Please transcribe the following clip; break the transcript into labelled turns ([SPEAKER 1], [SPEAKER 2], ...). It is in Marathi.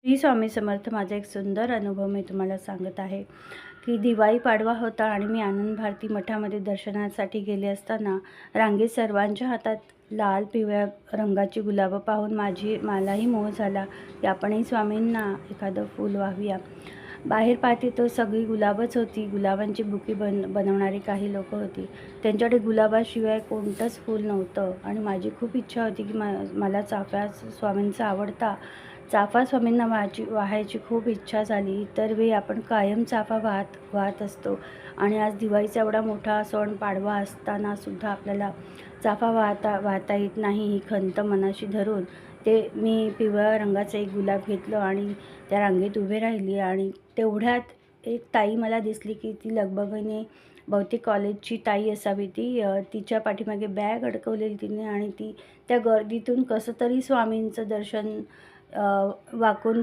[SPEAKER 1] श्री स्वामी समर्थ. माझा एक सुंदर अनुभव मी तुम्हाला सांगत आहे की दिवाळी पाडवा होता आणि मी आनंद भारती मठामध्ये दर्शनासाठी गेले असताना रांगेत सर्वांच्या हातात लाल पिवळ्या रंगाची गुलाबं पाहून मलाही मोह झाला की आपणही स्वामींना एखादं फूल वाहूया. बाहेर पाहते तर सगळी गुलाबच होती. गुलाबांची बुके बनवणारी काही लोक होती. त्यांच्याकडे गुलाबाशिवाय कोणतंच फूल नव्हतं आणि माझी खूप इच्छा होती की मला चाफा स्वामींचा आवडता चाफा स्वामींना वाहायची खूप इच्छा झाली. इतर वेळी आपण कायम चाफा वाहत असतो आणि आज दिवाळीचा एवढा मोठा सण पाडवा असतानासुद्धा आपल्याला चाफा वाहता येत नाही ही खंत मनाशी धरून मी पिवळ्या रंगाचं एक गुलाब घेतलं आणि त्या रांगेत उभे राहिली आणि तेवढ्यात एक ताई मला दिसली की ती लगबगीने बहुतेक कॉलेजची ताई असावी ती. तिच्या पाठीमागे बॅग अडकवलेली तिने आणि ती त्या गर्दीतून कसं तरी स्वामींचं दर्शन वाकून